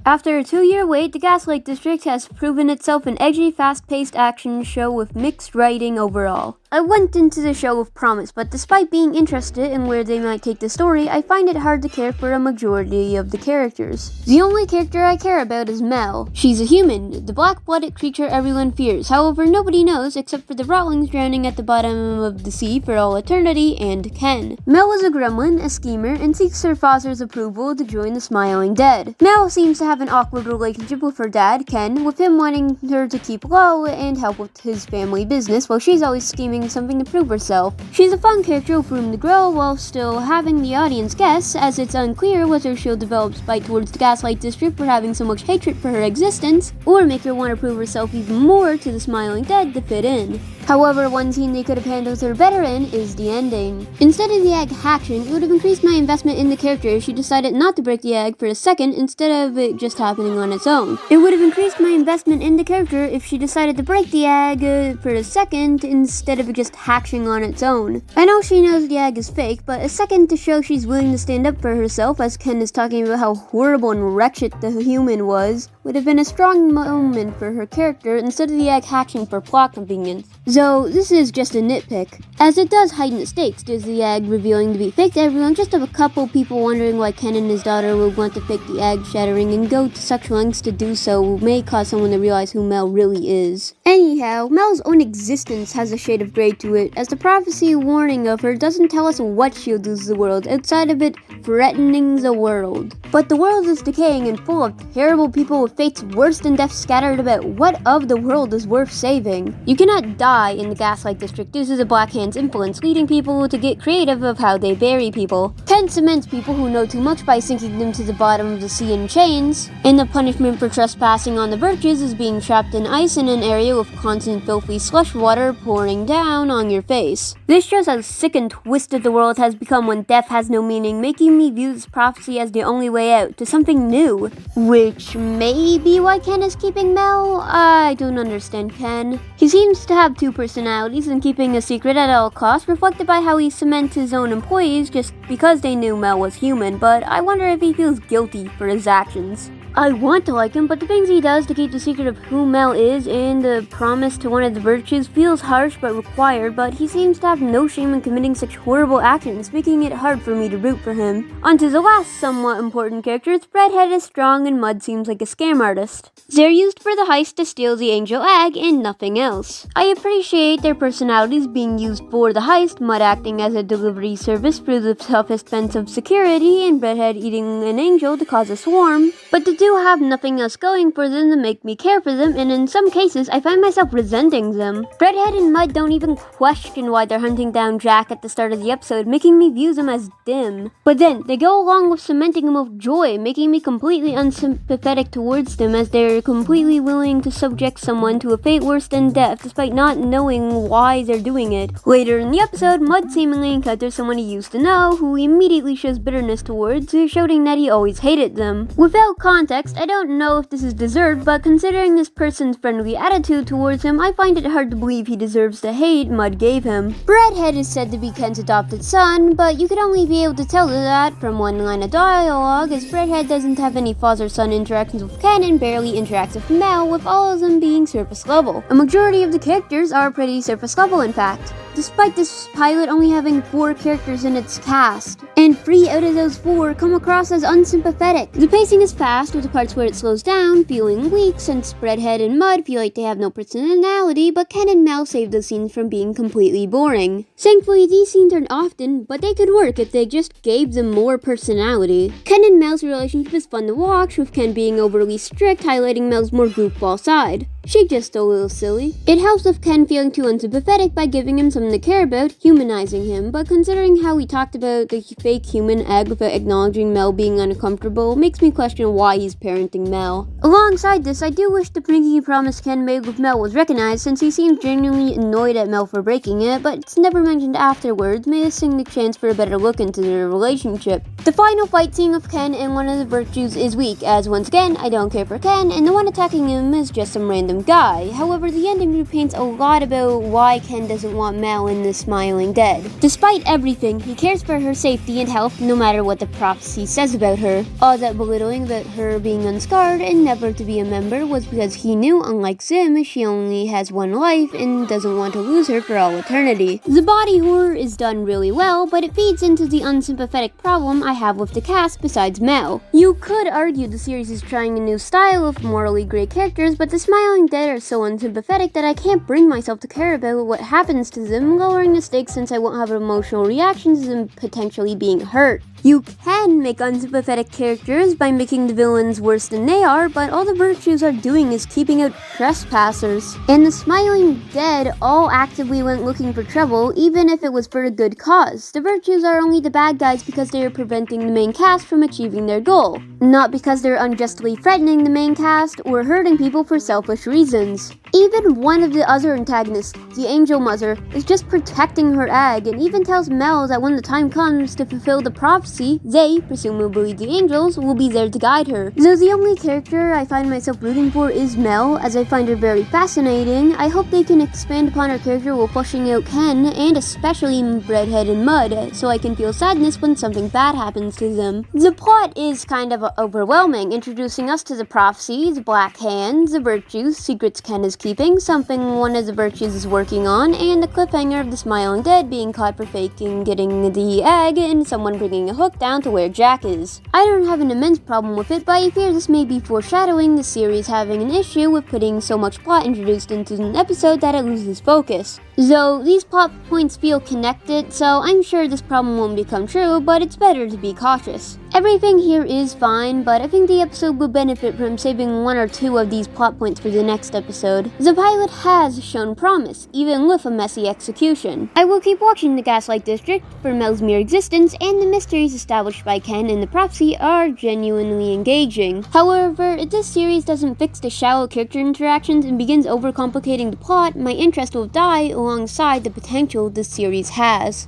After a 2-year wait, the Gaslight District has proven itself an edgy, fast-paced action show with mixed writing overall. I went into the show with promise, but despite being interested in where they might take the story, I find it hard to care for a majority of the characters. The only character I care about is Mel. She's a human, the black-blooded creature everyone fears. However, nobody knows except for the Rotlings drowning at the bottom of the sea for all eternity, and Ken. Mel is a gremlin, a schemer, and seeks her father's approval to join the Smiling Dead. Mel seems to have an awkward relationship with her dad, Ken, with him wanting her to keep low and help with his family business while she's always scheming something to prove herself. She's a fun character with room to grow while still having the audience guess, as it's unclear whether she'll develop spite towards the Gaslight District for having so much hatred for her existence, or make her want to prove herself even more to the Smiling Dead to fit in. However, one scene they could have handled her better in is the ending. Instead of the egg hatching, it would have increased my investment in the character if she decided not to break the egg for a second instead of it just happening on its own. It would have increased my investment in the character if she decided to break the egg for a second instead of it just hatching on its own. I know she knows the egg is fake, but a second to show she's willing to stand up for herself, as Ken is talking about how horrible and wretched the human was, would have been a strong moment for her character instead of the egg hatching for plot convenience. So this is just a nitpick, as it does heighten the stakes. Does the egg revealing to be fake to everyone, just have a couple people wondering why Ken and his daughter would want to fake the egg shattering and go to such lengths to do so may cause someone to realize who Mel really is. Anyhow, Mel's own existence has a shade of grey to it, as the prophecy warning of her doesn't tell us what she'll do to the world outside of it threatening the world. But the world is decaying and full of terrible people with fates worse than death scattered about. What of the world is worth saving? You cannot die in the Gaslight District due to the Black Hand's influence, leading people to get creative of how they bury people. Ken cements people who know too much by sinking them to the bottom of the sea in chains, and the punishment for trespassing on the virtues is being trapped in ice in an area with constant filthy slush water pouring down on your face. This shows how sick and twisted the world has become when death has no meaning, making me view this prophecy as the only way out to something new. Which may be why Ken is keeping Mel? I don't understand Ken. He seems to have two personalities and keeping a secret at all costs, reflected by how he cements his own employees just because they knew Mel was human, but I wonder if he feels guilty for his actions. I want to like him, but the things he does to keep the secret of who Mel is and the promise to one of the virtues feels harsh but required, but he seems to have no shame in committing such horrible actions, making it hard for me to root for him. On to the last somewhat important characters. Redhead is strong and Mud seems like a scam artist. They're used for the heist to steal the angel egg and nothing else. I appreciate their personalities being used for the heist, Mud acting as a delivery service through the toughest fence of security, and Redhead eating an angel to cause a swarm, but the do have nothing else going for them to make me care for them, and in some cases I find myself resenting them. Redhead and Mud don't even question why they're hunting down Jack at the start of the episode, making me view them as dim. But then they go along with cementing them with joy, making me completely unsympathetic towards them, as they're completely willing to subject someone to a fate worse than death despite not knowing why they're doing it. Later in the episode, Mud seemingly encounters someone he used to know, who he immediately shows bitterness towards, showing that he always hated them. Without context, I don't know if this is deserved, but considering this person's friendly attitude towards him, I find it hard to believe he deserves the hate Mud gave him. Redhead is said to be Ken's adopted son, but you could only be able to tell that from one line of dialogue, as Redhead doesn't have any father-son interactions with Ken and barely interacts with Mel, with all of them being surface level. A majority of the characters are pretty surface level, in fact, despite this pilot only having 4 characters in its cast, and 3 out of those 4 come across as unsympathetic. The pacing is fast, with the parts where it slows down feeling weak, since Redhead and Mud feel like they have no personality, but Ken and Mel save those scenes from being completely boring. Thankfully, these scenes aren't often, but they could work if they just gave them more personality. Ken and Mel's relationship is fun to watch, with Ken being overly strict, highlighting Mel's more goofball side. She's just a little silly. It helps with Ken feeling too unsympathetic by giving him something to care about, humanizing him, but considering how he talked about the fake human egg without acknowledging Mel being uncomfortable makes me question why he's parenting Mel. Alongside this, I do wish the pinky promise Ken made with Mel was recognized, since he seems genuinely annoyed at Mel for breaking it, but it's never mentioned afterwards, missing the chance for a better look into their relationship. The final fight scene with Ken and one of the virtues is weak, as once again, I don't care for Ken, and the one attacking him is just some random random guy. However, the ending paints a lot about why Ken doesn't want Mel in the Smiling Dead. Despite everything, he cares for her safety and health no matter what the prophecy says about her. All that belittling about her being unscarred and never to be a member was because he knew, unlike Zim, she only has one life and doesn't want to lose her for all eternity. The body horror is done really well, but it feeds into the unsympathetic problem I have with the cast besides Mel. You could argue the series is trying a new style of morally gray characters, but the Smiling Dead are so unsympathetic that I can't bring myself to care about what happens to them, lowering the stakes since I won't have an emotional reaction to them potentially being hurt. You can make unsympathetic characters by making the villains worse than they are, but all the virtues are doing is keeping out trespassers. And the Smiling Dead all actively went looking for trouble, even if it was for a good cause. The virtues are only the bad guys because they are preventing the main cast from achieving their goal, not because they're unjustly threatening the main cast or hurting people for selfish reasons. Even one of the other antagonists, the Angel Mother, is just protecting her egg and even tells Mel that when the time comes to fulfill the prophecy, they, presumably the angels, will be there to guide her. Though the only character I find myself rooting for is Mel, as I find her very fascinating, I hope they can expand upon her character while pushing out Ken, and especially Redhead and Mud, so I can feel sadness when something bad happens to them. The plot is kind of overwhelming, introducing us to the prophecy, the black hands, the virtues, secrets Ken is keeping, something one of the virtues is working on, and the cliffhanger of the Smiling Dead being caught for faking getting the egg and someone bringing a hook down to where Jack is. I don't have an immense problem with it, but I fear this may be foreshadowing the series having an issue with putting so much plot introduced into an episode that it loses focus. Though these plot points feel connected, so I'm sure this problem won't become true, but it's better to be cautious. Everything here is fine, but I think the episode would benefit from saving one or two of these plot points for the next episode. The pilot has shown promise, even with a messy execution. I will keep watching the Gaslight District for Mel's mere existence, and the mysteries established by Ken and the prophecy are genuinely engaging. However, if this series doesn't fix the shallow character interactions and begins overcomplicating the plot, my interest will die alongside the potential this series has.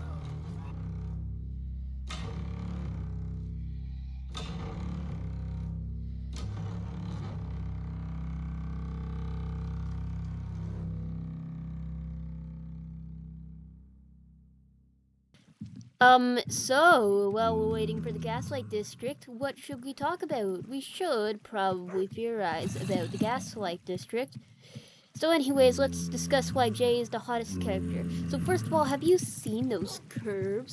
So, while we're waiting for the Gaslight District, what should we talk about? We should probably theorize about the Gaslight District. So anyways, let's discuss why Jay is the hottest character. So first of all, have you seen those curves?